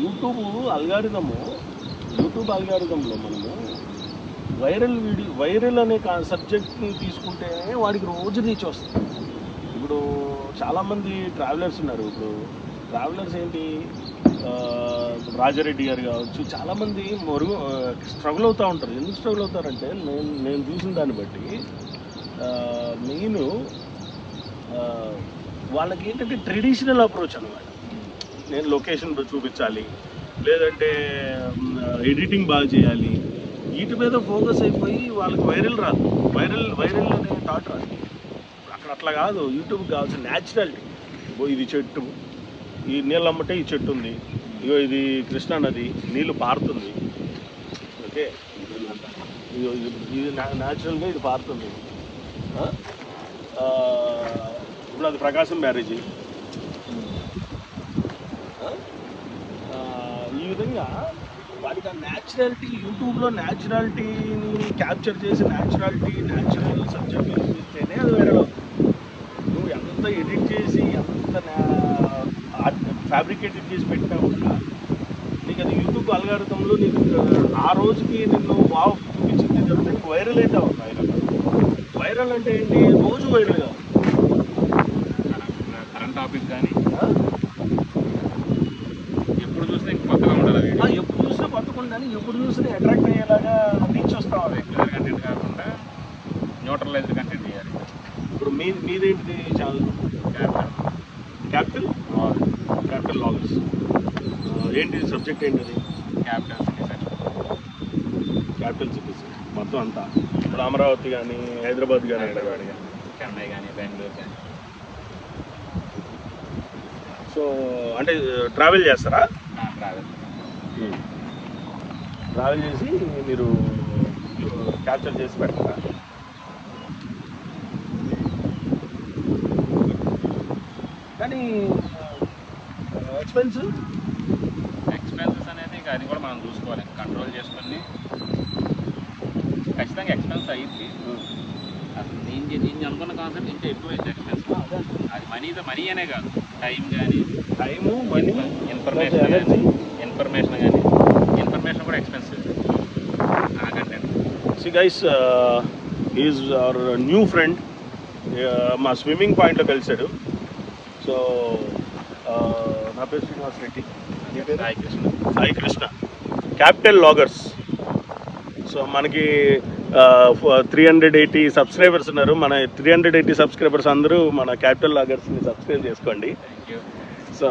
YouTube అల్గారిథంలో మనము viral అనే సబ్జెక్ట్ని తీసుకుంటేనే వాడికి రోజు రీచ్ వస్తుంది. ఇప్పుడు చాలామంది ట్రావెలర్స్ ఉన్నారు. ఇప్పుడు ట్రావెలర్స్ ఏంటి, రాజారెడ్డి గారు కావచ్చు, చాలామంది స్ట్రగుల్ అవుతూ ఉంటారు. ఎందుకు స్ట్రగుల్ అవుతారంటే నేను చూసిన దాన్ని బట్టి మెయిన్ వాళ్ళకి ఏంటంటే ట్రెడిషనల్ అప్రోచ్ అనమాట. నేను లొకేషన్ చూపించాలి, లేదంటే ఎడిటింగ్ బాగా చేయాలి, వీటి మీద ఫోకస్ అయిపోయి వాళ్ళకి వైరల్ రాదు. వైరల్ అనే థాట్ రాదు. అక్కడ అట్లా కాదు. యూట్యూబ్కి కావాల్సిన న్యాచురాలిటీ. ఇది చెట్టు, ఈ నీళ్ళమ్మటే ఈ చెట్టు ఉంది, ఇగో ఇది కృష్ణా నది, నీళ్ళు పారుతుంది, ఓకే, ఇది న్యాచురల్గా ఇది పారుతుంది. ఇప్పుడు అది ప్రకాశం బ్యారేజీ. ఈ విధంగా వాటికి ఆ న్యాచురాలిటీ, యూట్యూబ్లో న్యాచురాలిటీని క్యాప్చర్ చేసి న్యాచురల్ సబ్జెక్ట్ ఇస్తేనే అది వైరల్ అవుతుంది. నువ్వు ఎంత ఎడిట్ చేసి ఎంత ఫ్యాబ్రికేటెడ్ చేసి పెట్టినా కూడా నీకు అది యూట్యూబ్ అల్గారిథంలో నీకు ఆ రోజుకి నిన్ను వావ్ చూపించింది కాబట్టి వైరల్ అయితే అవుతుంది. వైరల్ అంటే ఏంటి, రోజు వైరల్ కాదు. కరెంట్ టాపిక్ కానీ ఎప్పుడు చూసినా ఇంక కొత్తగా ఉండాలి. ఎప్పుడు చూసినా కొత్తగా ఉండాలి, ఎప్పుడు చూసినా అట్రాక్ట్ అయ్యేలాగా రీచ్ వస్తాం. రెగ్యులర్ కంటెంట్ కాకుండా న్యూట్రలైజ్డ్ కంటెంట్ చేయాలి. ఇప్పుడు మీదేంటిది ఛానల్? Capital loggers. ఏంటి సబ్జెక్ట్ ఏంటిది? క్యాపిటల్ సిటీస్ మొత్తం అంతా. ఇప్పుడు అమరావతి కానీ, హైదరాబాద్ కానీ, చెన్నై కానీ, బెంగళూరు కానీ. సో అంటే ట్రావెల్ చేస్తారా? ట్రావెల్ చేసి మీరు క్యాప్చర్ చేసి పెడతారా? కానీ ఎక్స్పెన్సెస్ అనేది ఇంకా అది కూడా మనం చూసుకోవాలి, కంట్రోల్ చేసుకొని. ఖచ్చితంగా ఎక్స్పెన్స్ అయ్యింది. అసలు నేను అనుకున్న కాన్సెప్ట్ ఇంకా ఎక్కువ అయితే ఎక్స్పెన్స్. అది మనీ అనే కాదు, టైము, మనీ, ఇన్ఫర్మేషన్ కూడా ఎక్స్పెన్సివ్. ఆ content. See guys, he is our new friend. మా స్విమ్మింగ్ పాయింట్లో కలిశాడు. సో నా పేరు Srinivas Reddy, Sai Krishna, capital loggers. So మనకి 380 సబ్స్క్రైబర్స్ ఉన్నారు. మన 380 సబ్స్క్రైబర్స్ అందరూ మన క్యాపిటల్ లాగర్స్ని సబ్స్క్రైబ్ చేసుకోండి. సో